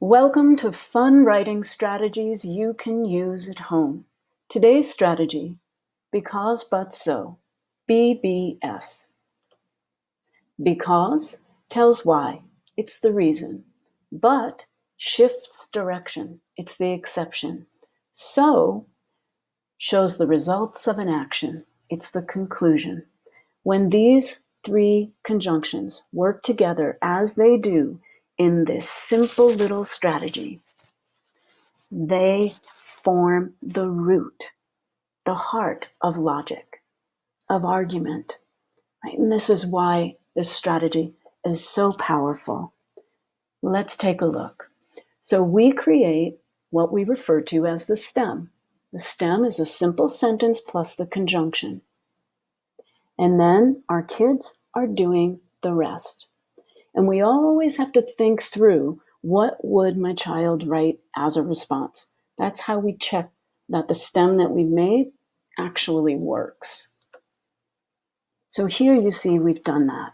Welcome to Fun Writing Strategies You Can Use at Home. Today's strategy, Because But So, BBS. Because tells why, it's the reason. But shifts direction, it's the exception. So shows the results of an action, it's the conclusion. When these three conjunctions work together as they do in this simple little strategy, they form the root, the heart of logic, of argument. Right? And this is why this strategy is so powerful. Let's take a look. So we create what we refer to as the stem. The stem is a simple sentence plus the conjunction. And then our kids are doing the rest. And we always have to think through, what would my child write as a response? That's how we check that the stem that we've made actually works. So here you see we've done that.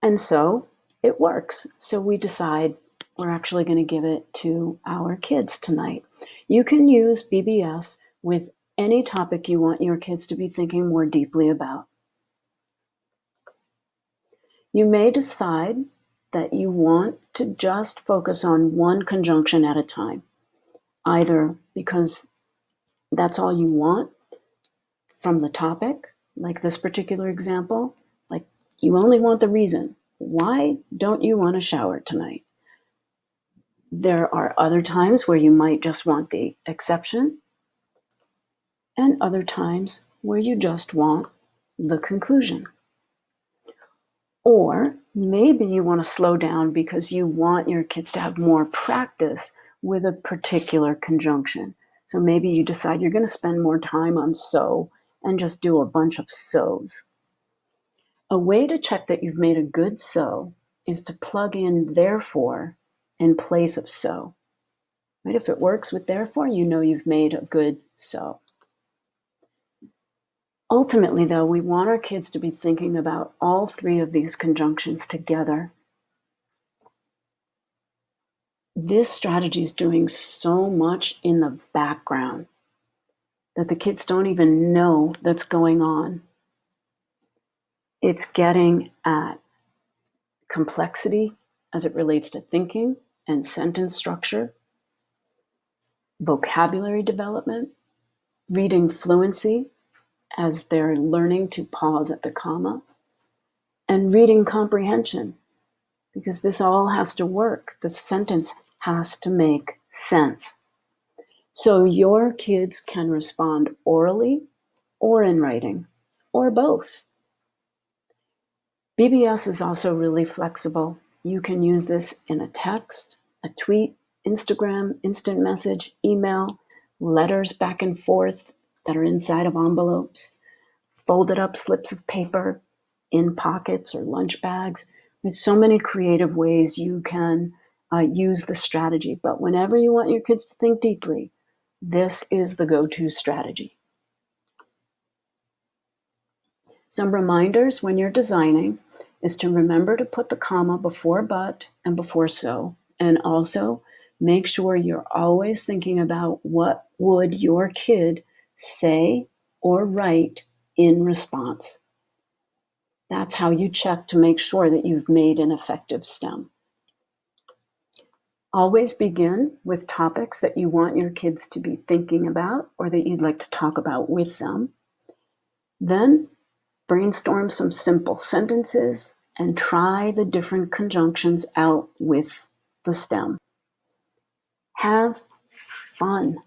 And so it works. So we decide we're actually going to give it to our kids tonight. You can use BBS with any topic you want your kids to be thinking more deeply about. You may decide that you want to just focus on one conjunction at a time, either because that's all you want from the topic, like this particular example, like you only want the reason. Why don't you want to shower tonight? There are other times where you might just want the exception, and other times where you just want the conclusion. Or maybe you want to slow down because you want your kids to have more practice with a particular conjunction. So maybe you decide you're going to spend more time on so and just do a bunch of so's. A way to check that you've made a good so is to plug in therefore in place of so. Right? If it works with therefore, you know you've made a good so. Ultimately, though, we want our kids to be thinking about all three of these conjunctions together. This strategy is doing so much in the background that the kids don't even know that's going on. It's getting at complexity as it relates to thinking and sentence structure, vocabulary development, reading fluency as they're learning to pause at the comma, and reading comprehension, because this all has to work. The sentence has to make sense. So your kids can respond orally or in writing, or both. BBS is also really flexible. You can use this in a text, a tweet, Instagram, instant message, email, letters back and forth that are inside of envelopes, folded up slips of paper, in pockets or lunch bags. There's so many creative ways you can use the strategy. But whenever you want your kids to think deeply, this is the go-to strategy. Some reminders when you're designing is to remember to put the comma before but and before so. And also make sure you're always thinking about what would your kid say or write in response. That's how you check to make sure that you've made an effective stem. Always begin with topics that you want your kids to be thinking about or that you'd like to talk about with them. Then brainstorm some simple sentences and try the different conjunctions out with the stem. Have fun.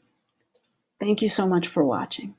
Thank you so much for watching.